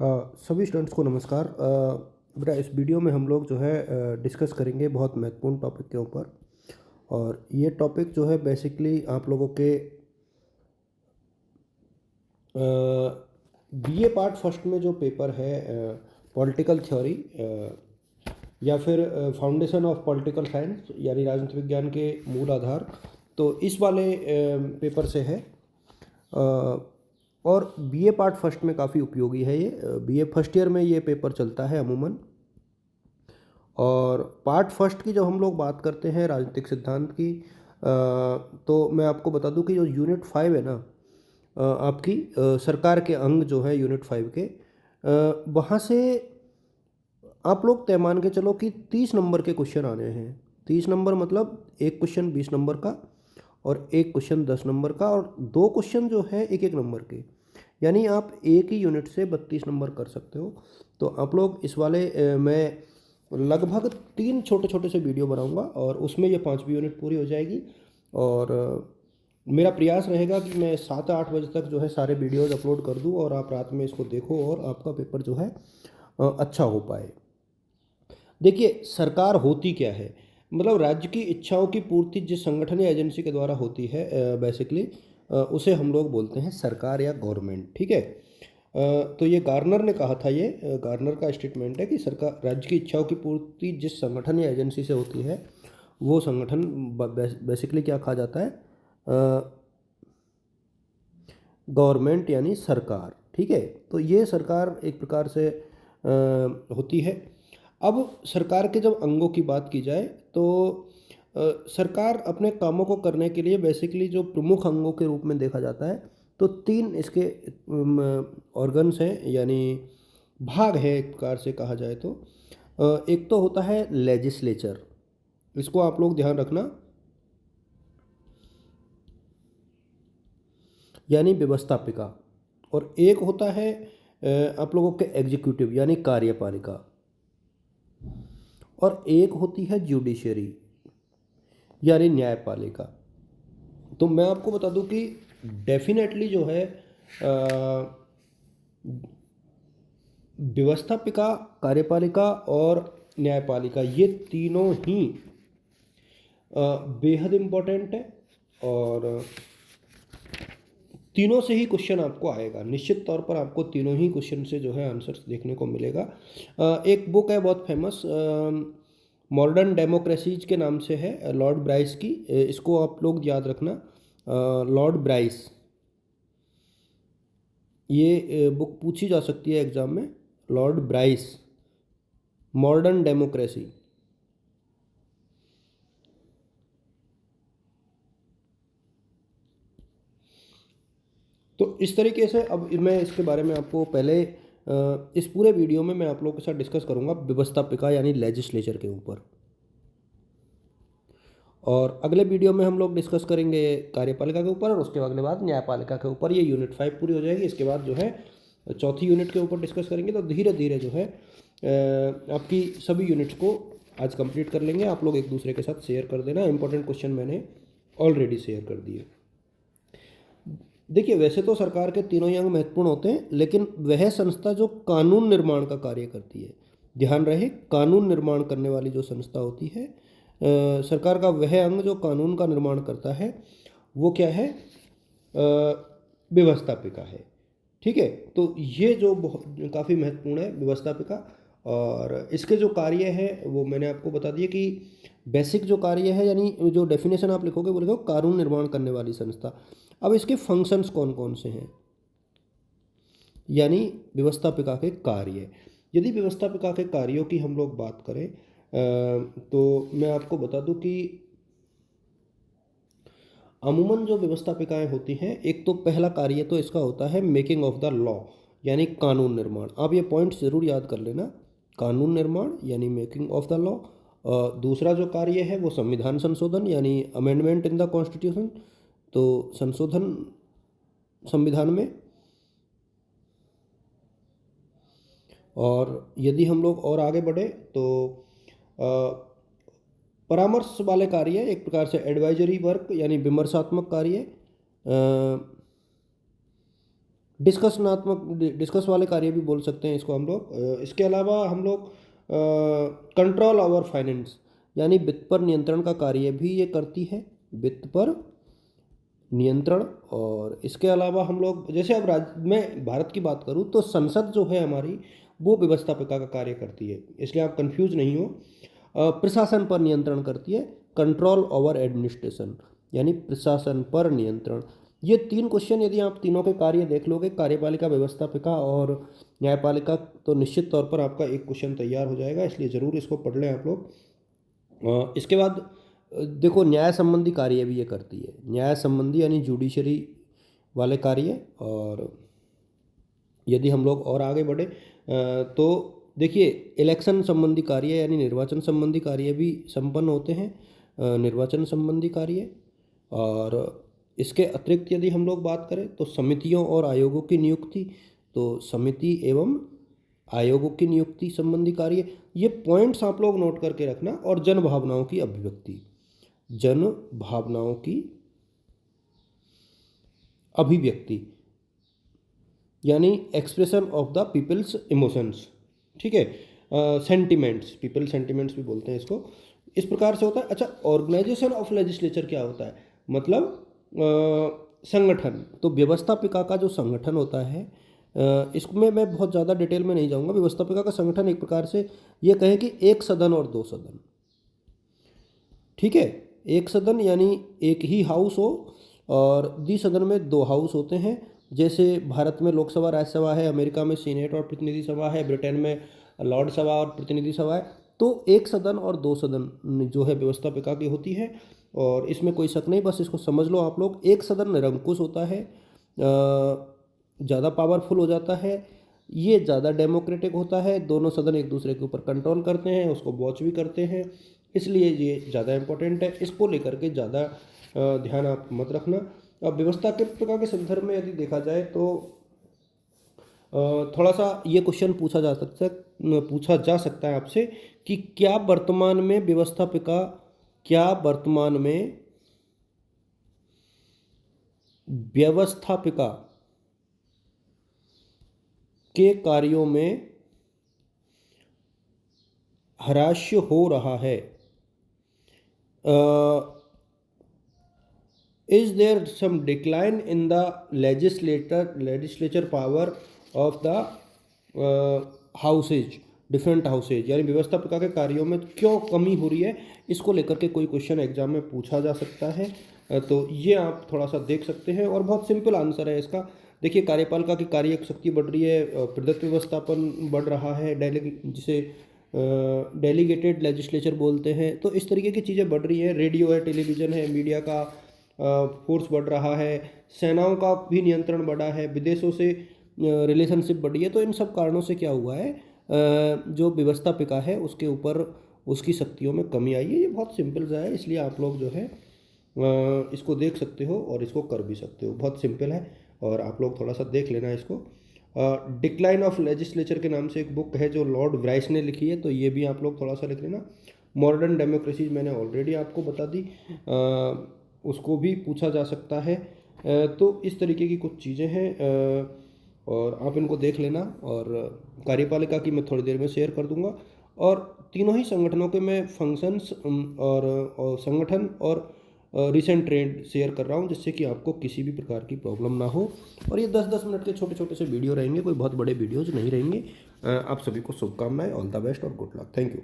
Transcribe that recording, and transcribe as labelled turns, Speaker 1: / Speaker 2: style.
Speaker 1: सभी स्टूडेंट्स को नमस्कार। बेटा इस वीडियो में हम लोग जो है डिस्कस करेंगे बहुत महत्वपूर्ण टॉपिक के ऊपर। और ये टॉपिक जो है बेसिकली आप लोगों के बीए पार्ट फर्स्ट में जो पेपर है पॉलिटिकल थ्योरी या फिर फाउंडेशन ऑफ पॉलिटिकल साइंस यानी राजनीति विज्ञान के मूल आधार, तो इस वाले पेपर से है। और बीए पार्ट फर्स्ट में काफ़ी उपयोगी है ये। बीए फर्स्ट ईयर में ये पेपर चलता है अमूमन। और पार्ट फर्स्ट की जब हम लोग बात करते हैं राजनीतिक सिद्धांत की, तो मैं आपको बता दूं कि जो यूनिट 5 है ना, आपकी सरकार के अंग जो है यूनिट 5 के, वहाँ से आप लोग तय मान के चलो कि 30 नंबर के क्वेश्चन आने हैं। 30 नंबर मतलब एक क्वेश्चन 20 नंबर का और एक क्वेश्चन 10 नंबर का और दो क्वेश्चन जो है एक एक नंबर के, यानी आप एक ही यूनिट से 32 नंबर कर सकते हो। तो आप लोग इस वाले मैं लगभग 3 छोटे छोटे से वीडियो बनाऊंगा और उसमें ये 5वीं यूनिट पूरी हो जाएगी। और मेरा प्रयास रहेगा कि मैं 7-8 बजे तक जो है सारे वीडियोज़ अपलोड कर दूं और आप रात में इसको देखो और आपका पेपर जो है अच्छा हो पाए। देखिए, सरकार होती क्या है, मतलब राज्य की इच्छाओं की पूर्ति जिस संगठन या एजेंसी के द्वारा होती है बेसिकली उसे हम लोग बोलते हैं सरकार या गवर्नमेंट। ठीक है। तो ये गार्नर ने कहा था, ये गार्नर का स्टेटमेंट है कि सरकार राज्य की इच्छाओं की पूर्ति जिस संगठन या एजेंसी से होती है वो संगठन बेसिकली क्या कहा जाता है, गवर्नमेंट यानी सरकार। ठीक है। तो ये सरकार एक प्रकार से होती है। अब सरकार के जब अंगों की बात की जाए तो सरकार अपने कामों को करने के लिए बेसिकली जो प्रमुख अंगों के रूप में देखा जाता है, तो 3 इसके ऑर्गन्स हैं, यानी भाग है एक प्रकार से कहा जाए तो। एक तो होता है लेजिस्लेचर, इसको आप लोग ध्यान रखना, यानी व्यवस्थापिका। और एक होता है आप लोगों के एग्जीक्यूटिव यानी कार्यपालिका। और एक होती है जुडिशरी यानी न्यायपालिका। तो मैं आपको बता दूं कि डेफिनेटली जो है व्यवस्थापिका, कार्यपालिका और न्यायपालिका, ये तीनों ही बेहद इम्पोर्टेंट है। और तीनों से ही क्वेश्चन आपको आएगा, निश्चित तौर पर आपको तीनों ही क्वेश्चन से जो है आंसर्स देखने को मिलेगा। एक बुक है बहुत फेमस, मॉडर्न डेमोक्रेसीज के नाम से है, लॉर्ड ब्राइस की। इसको आप लोग याद रखना, लॉर्ड ब्राइस। ये बुक पूछी जा सकती है एग्जाम में, लॉर्ड ब्राइस, मॉडर्न डेमोक्रेसी। तो इस तरीके से अब मैं इसके बारे में आपको पहले इस पूरे वीडियो में मैं आप लोगों के साथ डिस्कस करूंगा व्यवस्थापिका यानी लेजिस्लेचर के ऊपर। और अगले वीडियो में हम लोग डिस्कस करेंगे कार्यपालिका के ऊपर और उसके अगले बाद न्यायपालिका के ऊपर। ये यूनिट 5 पूरी हो जाएगी। इसके बाद जो है चौथी यूनिट के ऊपर डिस्कस करेंगे। तो धीरे धीरे जो है आपकी सभी यूनिट्स को आज कंप्लीट कर लेंगे। आप लोग एक दूसरे के साथ शेयर कर देना, इंपॉर्टेंट क्वेश्चन मैंने ऑलरेडी शेयर कर दिए। देखिए, वैसे तो सरकार के तीनों ही अंग महत्वपूर्ण होते हैं, लेकिन वह संस्था जो कानून निर्माण का कार्य करती है, ध्यान रहे, कानून निर्माण करने वाली जो संस्था होती है, सरकार का वह अंग जो कानून का निर्माण करता है, वो क्या है, व्यवस्थापिका है। ठीक है। तो ये जो बहुत काफ़ी महत्वपूर्ण है व्यवस्थापिका। और इसके जो कार्य है वो मैंने आपको बता दिए कि बेसिक जो कार्य है, यानी जो डेफिनेशन आप लिखोगे वो लिखो कानून निर्माण करने वाली संस्था। अब इसके फंक्शंस कौन कौन से हैं, यानी व्यवस्थापिका के कार्य। यदि व्यवस्थापिका के कार्यों की हम लोग बात करें तो मैं आपको बता दूं कि अमूमन जो व्यवस्थापिकाएं होती हैं, एक तो पहला कार्य तो इसका होता है मेकिंग ऑफ द लॉ, यानी कानून निर्माण। आप ये पॉइंट्स जरूर याद कर लेना, कानून निर्माण यानी मेकिंग ऑफ द लॉ। दूसरा जो कार्य है वो संविधान संशोधन यानी अमेंडमेंट इन द कॉन्स्टिट्यूशन, तो संशोधन संविधान में। और यदि हम लोग और आगे बढ़े तो परामर्श वाले कार्य, एक प्रकार से एडवाइजरी वर्क यानी विमर्शात्मक कार्य, डिस्कस वाले कार्य भी बोल सकते हैं इसको हम लोग। इसके अलावा हम लोग कंट्रोल ओवर फाइनेंस यानी वित्त पर नियंत्रण का कार्य भी ये करती है, वित्त पर नियंत्रण। और इसके अलावा हम लोग जैसे अब राज्य में भारत की बात करूँ तो संसद जो है हमारी वो व्यवस्थापिका का कार्य करती है, इसलिए आप कंफ्यूज नहीं हो। प्रशासन पर नियंत्रण करती है, कंट्रोल ओवर एडमिनिस्ट्रेशन यानी प्रशासन पर नियंत्रण। ये 3 क्वेश्चन यदि आप तीनों के कार्य देख लोगे, कार्यपालिका, व्यवस्थापिका और न्यायपालिका, तो निश्चित तौर पर आपका एक क्वेश्चन तैयार हो जाएगा, इसलिए ज़रूर इसको पढ़ लें आप लोग। इसके बाद देखो न्याय संबंधी कार्य भी ये करती है, न्याय संबंधी यानी जुडिशरी वाले कार्य। और यदि हम लोग और आगे बढ़े तो देखिए इलेक्शन संबंधी कार्य यानी निर्वाचन संबंधी कार्य भी संपन्न होते हैं, निर्वाचन संबंधी कार्य। और इसके अतिरिक्त यदि हम लोग बात करें तो समितियों और आयोगों की नियुक्ति, तो समिति एवं आयोगों की नियुक्ति संबंधी कार्य, ये पॉइंट्स आप लोग नोट करके रखना। और जन भावनाओं की अभिव्यक्ति, जन भावनाओं की अभिव्यक्ति यानी expression of the people's emotions, ठीक है, सेंटिमेंट्स, पीपल सेंटिमेंट्स भी बोलते हैं इसको, इस प्रकार से होता है। अच्छा, ऑर्गेनाइजेशन ऑफ लेजिस्लेचर क्या होता है, मतलब संगठन। तो व्यवस्थापिका का जो संगठन होता है, इसमें मैं बहुत ज़्यादा डिटेल में नहीं जाऊँगा। व्यवस्थापिका का संगठन एक प्रकार से ये कहें कि एक सदन और 2 सदन, ठीक है, एक सदन यानी एक ही हाउस हो और द्विसदन में 2 हाउस होते हैं। जैसे भारत में लोकसभा राज्यसभा है, अमेरिका में सीनेट और प्रतिनिधि सभा है, ब्रिटेन में लॉर्ड सभा और प्रतिनिधि सभा है। तो एक सदन और 2 सदन जो है व्यवस्थापिका की होती है, और इसमें कोई शक नहीं, बस इसको समझ लो आप लोग। एक सदन निरंकुश होता है, ज़्यादा पावरफुल हो जाता है, ये ज़्यादा डेमोक्रेटिक होता है, दोनों सदन एक दूसरे के ऊपर कंट्रोल करते हैं, उसको वॉच भी करते हैं, इसलिए ये ज़्यादा इम्पोर्टेंट है। इसको लेकर के ज़्यादा ध्यान आप मत रखना। अब व्यवस्थापिका के संदर्भ में यदि देखा जाए तो थोड़ा सा ये क्वेश्चन पूछा जा सकता है आपसे कि क्या वर्तमान में व्यवस्थापिका के कार्यों में हास्य हो रहा है। Is there some decline in the legislature power of the houses, different houses, यानी व्यवस्थापिका के कार्यों में क्यों कमी हो रही है, इसको लेकर के कोई क्वेश्चन एग्जाम में पूछा जा सकता है। तो ये आप थोड़ा सा देख सकते हैं, और बहुत सिंपल आंसर है इसका। देखिए कार्यपालिका की कार्य शक्ति बढ़ रही है, प्रदत्त व्यवस्थापन बढ़ रहा है, जिसे डेलीगेटेड लेजिस्लेचर बोलते हैं, तो इस तरीके की चीज़ें बढ़ रही हैं। रेडियो है, टेलीविज़न है, मीडिया का फोर्स बढ़ रहा है, सेनाओं का भी नियंत्रण बढ़ा है, विदेशों से रिलेशनशिप बढ़ी है। तो इन सब कारणों से क्या हुआ है, जो व्यवस्थापिका है उसके ऊपर उसकी शक्तियों में कमी आई है। ये बहुत सिंपल सा है, इसलिए आप लोग जो है इसको देख सकते हो और इसको कर भी सकते हो, बहुत सिंपल है, और आप लोग थोड़ा सा देख लेना इसको। डिक्लाइन ऑफ लेजिस्लेचर के नाम से एक बुक है जो लॉर्ड ब्राइस ने लिखी है, तो ये भी आप लोग थोड़ा सा लिख लेना। मॉडर्न डेमोक्रेसी मैंने ऑलरेडी आपको बता दी, उसको भी पूछा जा सकता है। तो इस तरीके की कुछ चीज़ें हैं, और आप इनको देख लेना। और कार्यपालिका की मैं थोड़ी देर में शेयर कर दूंगा, और तीनों ही संगठनों के मैं फंक्शंस और संगठन और रिसेंट ट्रेंड शेयर कर रहा हूँ, जिससे कि आपको किसी भी प्रकार की प्रॉब्लम ना हो। और ये 10-10 मिनट के छोटे छोटे से वीडियो रहेंगे, कोई बहुत बड़े वीडियोज़ नहीं रहेंगे। आप सभी को शुभकामनाएं, ऑल द बेस्ट और गुड लक, थैंक यू।